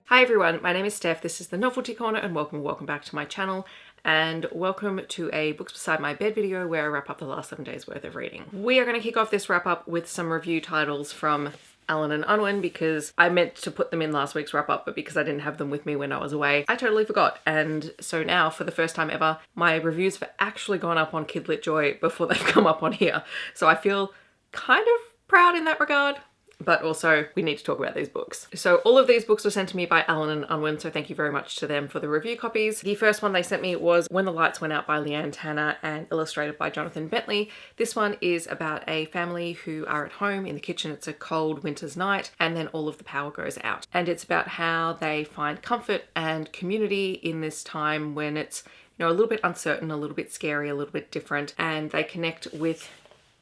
Hi everyone, my name is Steph, this is the Novelty Corner and welcome back to my channel and welcome to a Books Beside My Bed video where I wrap up the last 7 days worth of reading. We are going to kick off this wrap up with some review titles from Alan and Unwin because I meant to put them in last week's wrap up, but because I didn't have them with me when I was away, I totally forgot. And so now, for the first time ever, my reviews have actually gone up on Kidlit Joy before they've come up on here. So I feel kind of proud in that regard. But also we need to talk about these books. So all of these books were sent to me by Alan and Unwin, so thank you very much to them for the review copies. The first one they sent me was When the Lights Went Out by Leanne Tanner and illustrated by Jonathan Bentley. This one is about a family who are at home in the kitchen. It's a cold winter's night and then all of the power goes out. And it's about how they find comfort and community in this time when it's, you know, a little bit uncertain, a little bit scary, a little bit different, and they connect with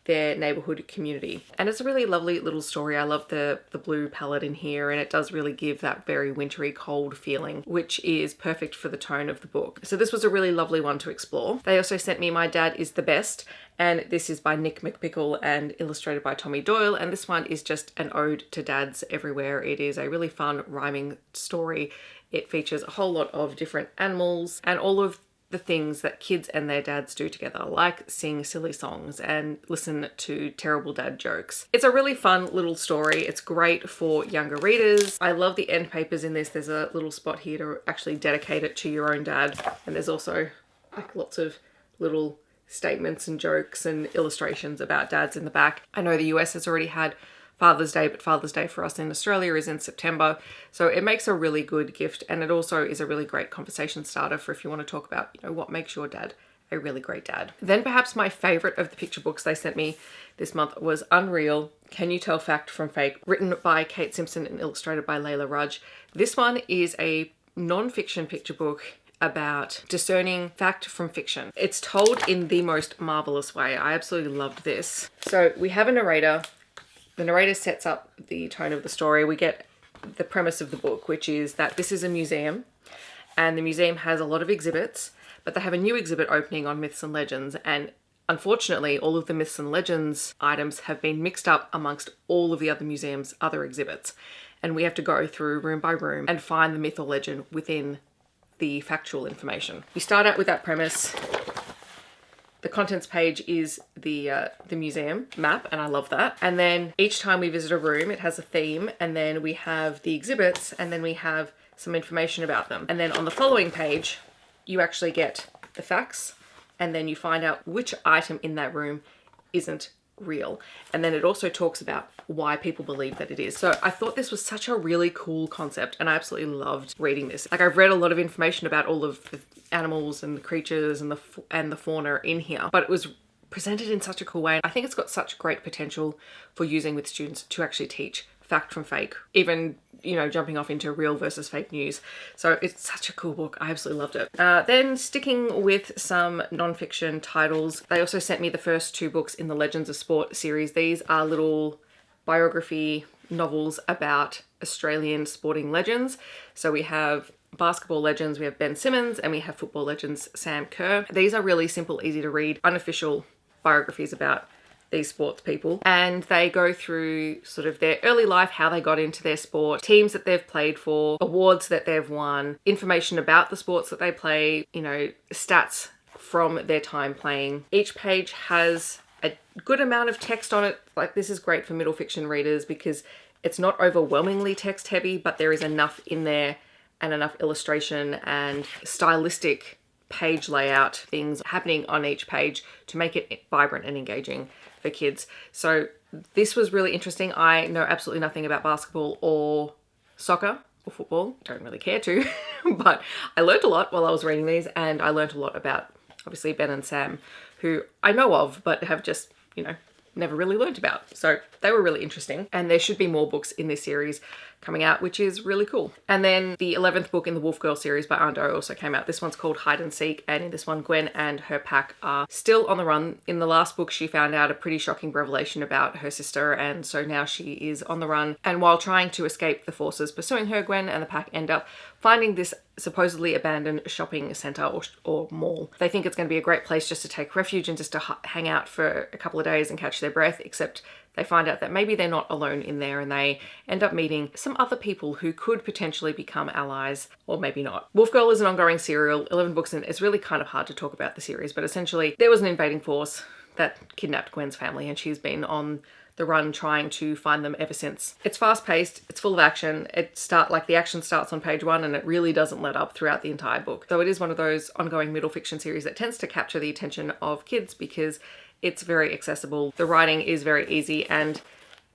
their neighborhood community. And it's a really lovely little story. I love the blue palette in here, and it does really give that very wintry cold feeling, which is perfect for the tone of the book. So this was a really lovely one to explore. They also sent me My Dad is the Best, and this is by Nic McPickle and illustrated by Tommy Doyle, and this one is just an ode to dads everywhere. It is a really fun rhyming story. It features a whole lot of different animals and all of the things that kids and their dads do together, like sing silly songs and listen to terrible dad jokes. It's a really fun little story. It's great for younger readers. I love the end papers in this. There's a little spot here to actually dedicate it to your own dad. And there's also like lots of little statements and jokes and illustrations about dads in the back. I know the US has already had Father's Day, but Father's Day for us in Australia is in September. So it makes a really good gift, and it also is a really great conversation starter for if you want to talk about, you know, what makes your dad a really great dad. Then perhaps my favorite of the picture books they sent me this month was Unreal, Can You Tell Fact from Fake, written by Kate Simpson and illustrated by Layla Rudge. This one is a non-fiction picture book about discerning fact from fiction. It's told in the most marvelous way. I absolutely loved this. So we have a narrator. The narrator sets up the tone of the story. We get the premise of the book, which is that this is a museum and the museum has a lot of exhibits, but they have a new exhibit opening on myths and legends. And unfortunately, all of the myths and legends items have been mixed up amongst all of the other museum's other exhibits. And we have to go through room by room and find the myth or legend within the factual information. We start out with that premise. The contents page is the museum map, and I love that. And then each time we visit a room, it has a theme, and then we have the exhibits, and then we have some information about them. And then on the following page, you actually get the facts, and then you find out which item in that room isn't real. And then it also talks about why people believe that it is. So I thought this was such a really cool concept, and I absolutely loved reading this. Like, I've read a lot of information about all of the animals and the creatures and the fauna in here, but it was presented in such a cool way. I think it's got such great potential for using with students to actually teach fact from fake, even, you know, jumping off into real versus fake news. So it's such a cool book. I absolutely loved it. Then sticking with some non-fiction titles, they also sent me the first 2 books in the Legends of Sport series. These are little biography novels about Australian sporting legends. So we have basketball legends, we have Ben Simmons, and we have football legends, Sam Kerr. These are really simple, easy to read, unofficial biographies about these sports people, and they go through sort of their early life, how they got into their sport, teams that they've played for, awards that they've won, information about the sports that they play, you know, stats from their time playing. Each page has a good amount of text on it. Like, this is great for middle fiction readers because it's not overwhelmingly text heavy, but there is enough in there and enough illustration and stylistic page layout things happening on each page to make it vibrant and engaging for kids. So this was really interesting. I know absolutely nothing about basketball or soccer or football. Don't really care to, but I learned a lot while I was reading these, and I learned a lot about obviously Ben and Sam, who I know of but have just, you know, never really learned about. So they were really interesting, and there should be more books in this series coming out, which is really cool. And then the 11th book in the Wolf Girl series by Anh Doh also came out. This one's called Hide and Seek, and in this one, Gwen and her pack are still on the run. In the last book, she found out a pretty shocking revelation about her sister, and so now she is on the run. And while trying to escape the forces pursuing her, Gwen and the pack end up finding this supposedly abandoned shopping centre or mall. They think it's going to be a great place just to take refuge and just to hang out for a couple of days and catch their breath, except they find out that maybe they're not alone in there, and they end up meeting some other people who could potentially become allies, or maybe not. Wolf Girl is an ongoing serial, 11 books, and it's really kind of hard to talk about the series, but essentially there was an invading force that kidnapped Gwen's family, and she's been on the run trying to find them ever since. It's fast-paced, it's full of action. The action starts on page 1 and it really doesn't let up throughout the entire book. So it is one of those ongoing middle fiction series that tends to capture the attention of kids because it's very accessible. The writing is very easy and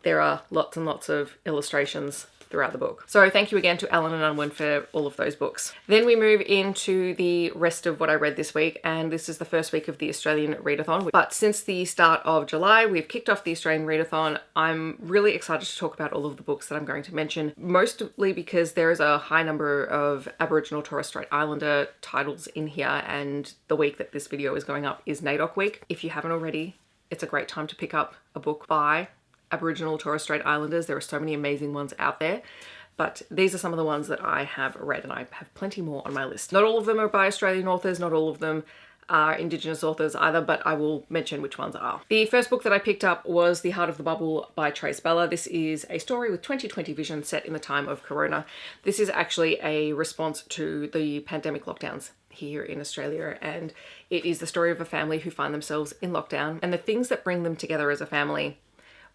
there are lots and lots of illustrations throughout the book. So thank you again to Allen and Unwin for all of those books. Then we move into the rest of what I read this week, and this is the first week of the Australian Readathon. But since the start of July, we've kicked off the Australian Readathon. I'm really excited to talk about all of the books that I'm going to mention, mostly because there is a high number of Aboriginal Torres Strait Islander titles in here, and the week that this video is going up is NAIDOC week. If you haven't already, it's a great time to pick up a book by Aboriginal Torres Strait Islanders. There are so many amazing ones out there, but these are some of the ones that I have read, and I have plenty more on my list. Not all of them are by Australian authors, not all of them are Indigenous authors either, but I will mention which ones are. The first book that I picked up was The Heart of the Bubble by Balla. This is a story with 2020 vision set in the time of Corona. This is actually a response to the pandemic lockdowns here in Australia, and it is the story of a family who find themselves in lockdown and the things that bring them together as a family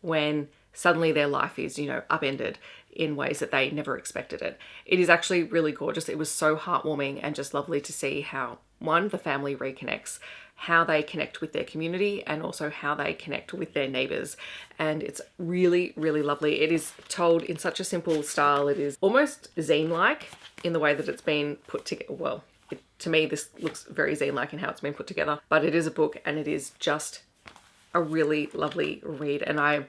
when suddenly their life is, upended in ways that they never expected it. It is actually really gorgeous. It was so heartwarming and just lovely to see how, one, the family reconnects, how they connect with their community, and also how they connect with their neighbours. And it's really, really lovely. It is told in such a simple style. It is almost zine-like in the way that it's been put together. Well, to me, this looks very zine-like in how it's been put together, but it is a book and it is just a really lovely read. And I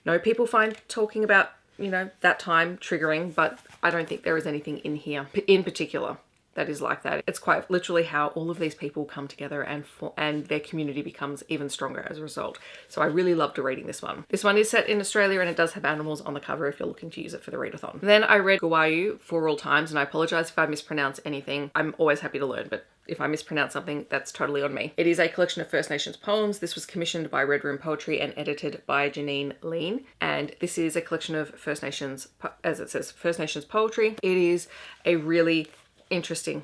know people find talking about, that time triggering, but I don't think there is anything in here in particular that is like that. It's quite literally how all of these people come together and their community becomes even stronger as a result. So I really loved reading this one. This one is set in Australia and it does have animals on the cover if you're looking to use it for the readathon. Then I read Guwayu for all times, and I apologize if I mispronounce anything. I'm always happy to learn, but if I mispronounce something, that's totally on me. It is a collection of First Nations poems. This was commissioned by Red Room Poetry and edited by Jeanine, Leane. And this is a collection of First Nations, as it says, First Nations poetry. It is a really interesting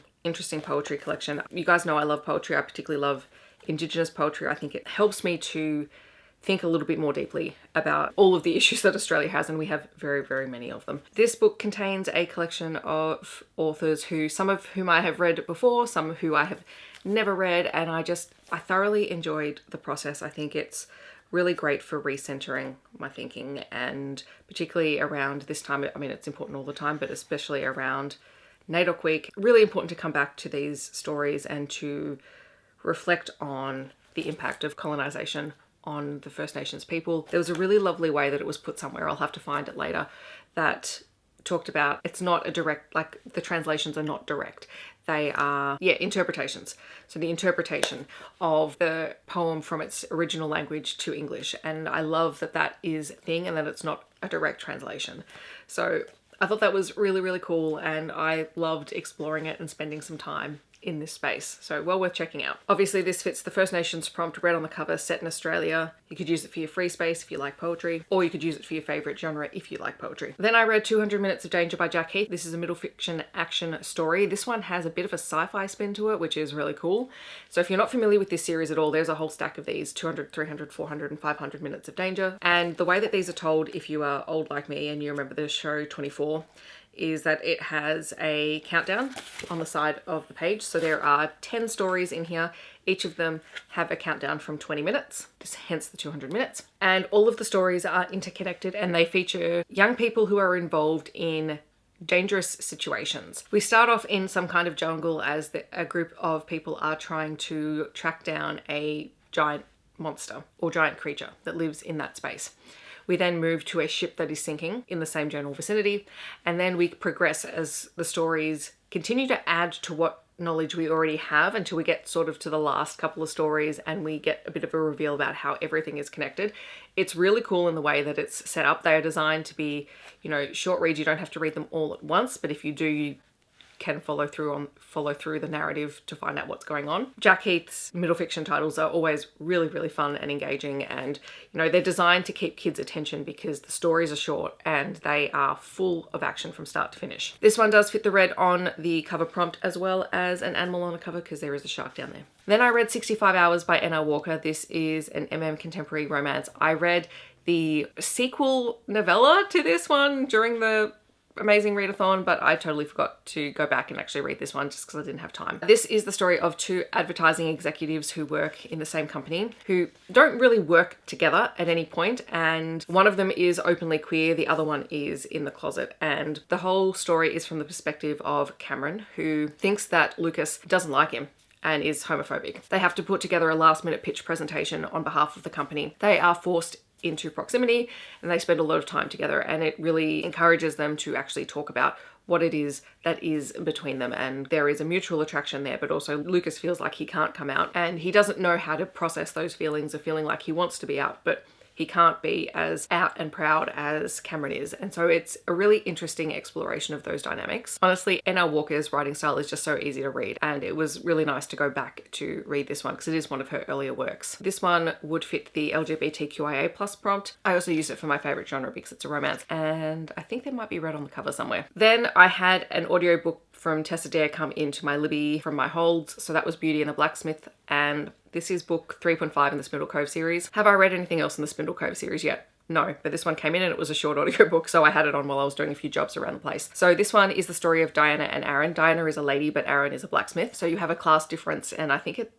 poetry collection. You guys know I love poetry. I particularly love Indigenous poetry. I think it helps me to think a little bit more deeply about all of the issues that Australia has, and we have very, very many of them. This book contains a collection of authors some of whom I have read before, some who I have never read, and I thoroughly enjoyed the process. I think it's really great for recentering my thinking, and particularly around this time. I mean, it's important all the time, but especially around NAIDOC week. Really important to come back to these stories and to reflect on the impact of colonisation on the First Nations people. There was a really lovely way that it was put somewhere, I'll have to find it later, that talked about it's not a direct, like the translations are not direct. They are, interpretations. So the interpretation of the poem from its original language to English. And I love that that is a thing and that it's not a direct translation. So I thought that was really, really cool, and I loved exploring it and spending some time in this space. So well worth checking out. Obviously this fits the First Nations prompt, red on the cover, set in Australia. You could use it for your free space if you like poetry, or you could use it for your favourite genre if you like poetry. Then I read 200 Minutes of Danger by Jack Heath. This is a middle fiction action story. This one has a bit of a sci-fi spin to it, which is really cool. So if you're not familiar with this series at all, there's a whole stack of these, 200, 300, 400 and 500 Minutes of Danger. And the way that these are told, if you are old like me and you remember the show 24, is that it has a countdown on the side of the page. So there are 10 stories in here. Each of them have a countdown from 20 minutes, hence the 200 minutes. And all of the stories are interconnected and they feature young people who are involved in dangerous situations. We start off in some kind of jungle as a group of people are trying to track down a giant monster or giant creature that lives in that space. We then move to a ship that is sinking in the same general vicinity, and then we progress as the stories continue to add to what knowledge we already have until we get sort of to the last couple of stories and we get a bit of a reveal about how everything is connected. It's really cool in the way that it's set up. They are designed to be, short reads. You don't have to read them all at once, but if you do, can follow through the narrative to find out what's going on. Jack Heath's middle fiction titles are always really, really fun and engaging, and you know, they're designed to keep kids' attention because the stories are short and they are full of action from start to finish. This one does fit the red on the cover prompt as well as an animal on the cover because there is a shark down there. Then I read 65 Hours by N.R. Walker. This is an contemporary romance. I read the sequel novella to this one during the Amazing Readathon, but I totally forgot to go back and actually read this one just because I didn't have time. This is the story of two advertising executives who work in the same company who don't really work together at any point, and one of them is openly queer, the other one is in the closet, and the whole story is from the perspective of Cameron, who thinks that Lucas doesn't like him and is homophobic. They have to put together a last-minute pitch presentation on behalf of the company. They are forced into proximity and they spend a lot of time together, and it really encourages them to actually talk about what it is that is between them, and there is a mutual attraction there, but also Lucas feels like he can't come out and he doesn't know how to process those feelings of feeling like he wants to be out but he can't be as out and proud as Cameron is. And so it's a really interesting exploration of those dynamics. Honestly, N.R. Walker's writing style is just so easy to read, and it was really nice to go back to read this one because it is one of her earlier works. This one would fit the LGBTQIA+ prompt. I also use it for my favorite genre because it's a romance, and I think there might be red on the cover somewhere. Then I had an audiobook from Tessa Dare come into my Libby from my holds. So that was Beauty and the Blacksmith, and this is book 3.5 in the Spindle Cove series. Have I read anything else in the Spindle Cove series yet? No, but this one came in and it was a short audiobook, so I had it on while I was doing a few jobs around the place. So this one is the story of Diana and Aaron. Diana is a lady, but Aaron is a blacksmith. So you have a class difference, and I think it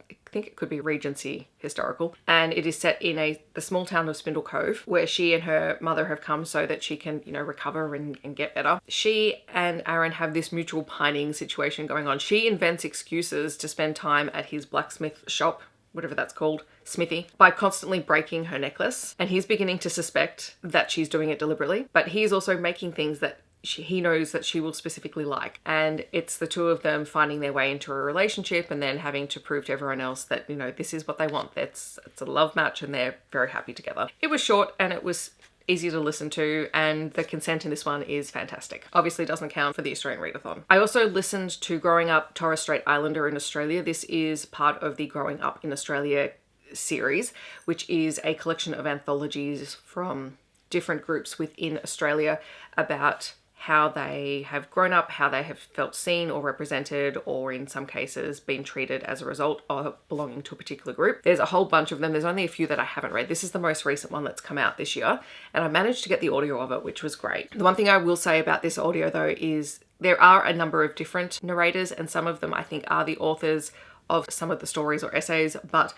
could be Regency historical. And it is set in the small town of Spindle Cove, where she and her mother have come so that she can, you know, recover and get better. She and Aaron have this mutual pining situation going on. She invents excuses to spend time at his blacksmith shop, whatever that's called, smithy, by constantly breaking her necklace. And he's beginning to suspect that she's doing it deliberately, but he's also making things that he knows that she will specifically like. And it's the two of them finding their way into a relationship and then having to prove to everyone else that, you know, this is what they want. It's a love match and they're very happy together. It was short and it was easy to listen to, and the consent in this one is fantastic. Obviously doesn't count for the Australian Readathon. I also listened to Growing Up Torres Strait Islander in Australia. This is part of the Growing Up in Australia series, which is a collection of anthologies from different groups within Australia about how they have grown up, how they have felt seen or represented, or in some cases been treated as a result of belonging to a particular group. There's a whole bunch of them. There's only a few that I haven't read. This is the most recent one that's come out this year, and I managed to get the audio of it, which was great. The one thing I will say about this audio though is there are a number of different narrators, and some of them I think are the authors of some of the stories or essays, but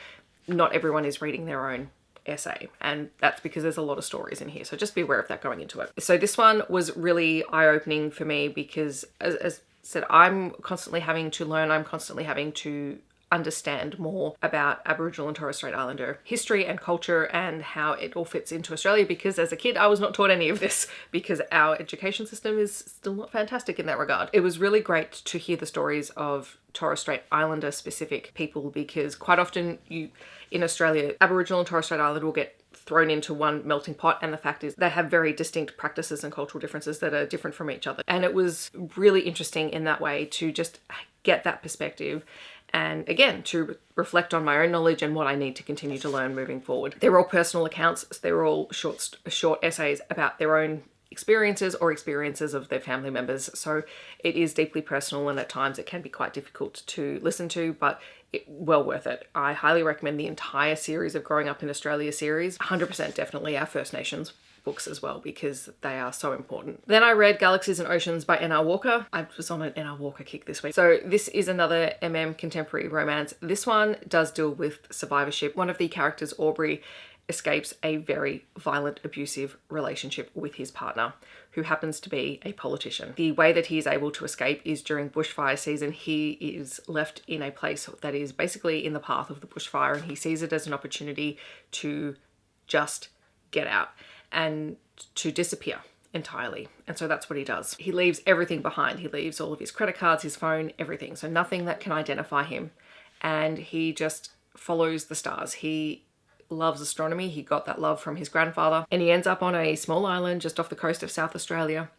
not everyone is reading their own essay, and that's because there's a lot of stories in here, so just be aware of that going into it. So this one was really eye-opening for me because as said, I'm constantly having to learn, I'm constantly having to understand more about Aboriginal and Torres Strait Islander history and culture and how it all fits into Australia, because as a kid I was not taught any of this because our education system is still not fantastic in that regard. It was really great to hear the stories of Torres Strait Islander specific people, because quite often in Australia, Aboriginal and Torres Strait Islander will get thrown into one melting pot, and the fact is they have very distinct practices and cultural differences that are different from each other. And it was really interesting in that way to just get that perspective, and again to reflect on my own knowledge and what I need to continue to learn moving forward. They're all personal accounts, they're all short essays about their own experiences or experiences of their family members, so it is deeply personal and at times it can be quite difficult to listen to, but well worth it. I highly recommend the entire series of Growing Up in Australia series. 100% definitely our First Nations books as well, because they are so important. Then I read Galaxies and Oceans by N.R. Walker. I was on an N.R. Walker kick this week. So this is another contemporary romance. This one does deal with survivorship. One of the characters, Aubrey, escapes a very violent, abusive relationship with his partner, who happens to be a politician. The way that he is able to escape is during bushfire season. He is left in a place that is basically in the path of the bushfire, and he sees it as an opportunity to just get out and to disappear entirely. And so that's what he does. He leaves everything behind. He leaves all of his credit cards, his phone, everything. So nothing that can identify him. And he just follows the stars. He loves astronomy. He got that love from his grandfather, and he ends up on a small island just off the coast of South Australia.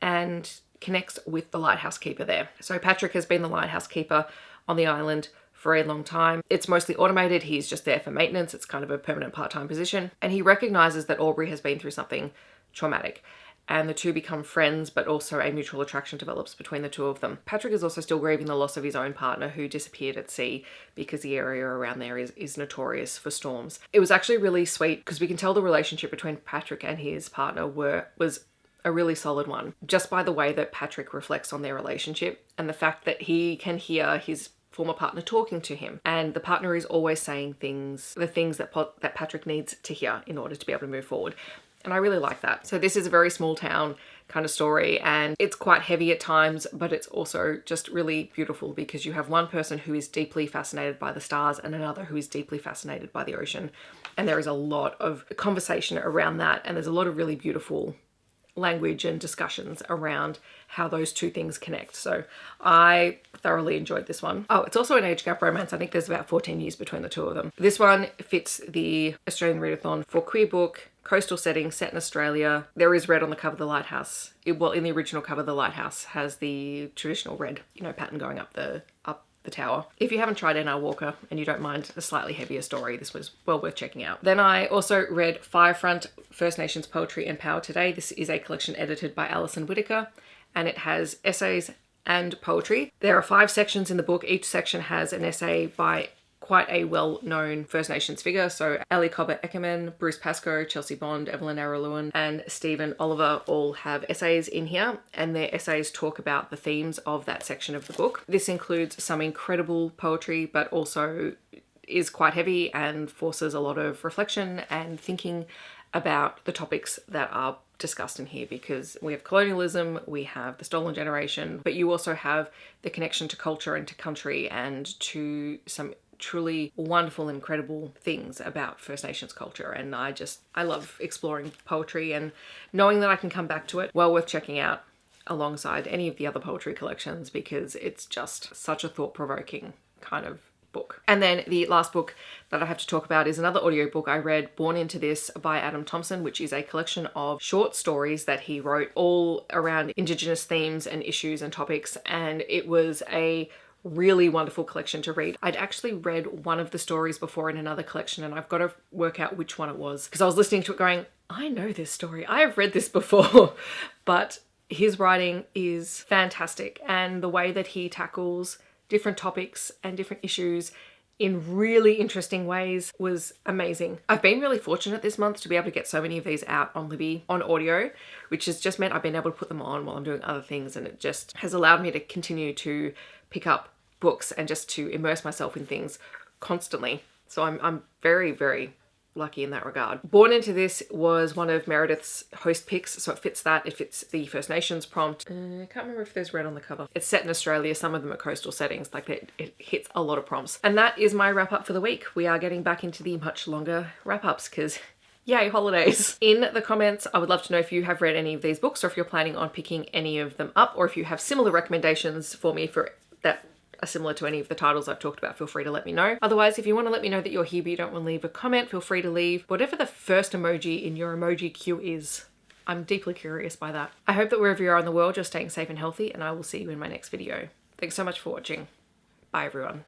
And connects with the lighthouse keeper there. So Patrick has been the lighthouse keeper on the island for a long time. It's mostly automated. He's just there for maintenance. It's kind of a permanent part-time position. And he recognizes that Aubrey has been through something traumatic, and the two become friends, but also a mutual attraction develops between the two of them. Patrick is also still grieving the loss of his own partner who disappeared at sea, because the area around there is notorious for storms. It was actually really sweet because we can tell the relationship between Patrick and his partner was a really solid one, just by the way that Patrick reflects on their relationship and the fact that he can hear his former partner talking to him, and the partner is always saying the things that Patrick needs to hear in order to be able to move forward. And I really like that. So this is a very small town kind of story, and it's quite heavy at times, but it's also just really beautiful because you have one person who is deeply fascinated by the stars and another who is deeply fascinated by the ocean. And there is a lot of conversation around that, and there's a lot of really beautiful language and discussions around how those two things connect. So I thoroughly enjoyed this one. Oh, it's also an age gap romance. I think there's about 14 years between the two of them. This one fits the Australian Readathon for queer book, coastal setting, set in Australia. There is red on the cover of the lighthouse. Well, in the original cover, the lighthouse has the traditional red, pattern going up the tower. If you haven't tried N.R. Walker and you don't mind a slightly heavier story, this was well worth checking out. Then I also read Firefront, First Nations Poetry and Power Today. This is a collection edited by Alison Whitaker, and it has essays and poetry. There are 5 sections in the book. Each section has an essay by quite a well-known First Nations figure. So Ali Cobber Eckerman, Bruce Pascoe, Chelsea Bond, Evelyn Araluen, and Stephen Oliver all have essays in here, and their essays talk about the themes of that section of the book. This includes some incredible poetry, but also is quite heavy and forces a lot of reflection and thinking about the topics that are discussed in here, because we have colonialism, we have the stolen generation, but you also have the connection to culture and to country and to some truly wonderful, incredible things about First Nations culture. And I love exploring poetry and knowing that I can come back to it. Well worth checking out alongside any of the other poetry collections, because it's just such a thought-provoking kind of book. And then the last book that I have to talk about is another audiobook I read, Born Into This by Adam Thompson, which is a collection of short stories that he wrote all around Indigenous themes and issues and topics. And it was a really wonderful collection to read. I'd actually read one of the stories before in another collection, and I've got to work out which one it was, because I was listening to it going, I know this story, I have read this before. But his writing is fantastic, and the way that he tackles different topics and different issues in really interesting ways was amazing. I've been really fortunate this month to be able to get so many of these out on Libby on audio, which has just meant I've been able to put them on while I'm doing other things, and it just has allowed me to continue to pick up books and just to immerse myself in things constantly. So I'm very, very lucky in that regard. Born Into This was one of Meredith's host picks, so it fits that. It fits the First Nations prompt. I can't remember if there's red on the cover. It's set in Australia. Some of them are coastal settings. Like it hits a lot of prompts. And that is my wrap up for the week. We are getting back into the much longer wrap ups because yay, holidays. In the comments, I would love to know if you have read any of these books, or if you're planning on picking any of them up, or if you have similar recommendations for me for that are similar to any of the titles I've talked about, feel free to let me know. Otherwise, if you want to let me know that you're here but you don't want to leave a comment, feel free to leave whatever the first emoji in your emoji queue is. I'm deeply curious by that. I hope that wherever you are in the world, you're staying safe and healthy, and I will see you in my next video. Thanks so much for watching. Bye everyone.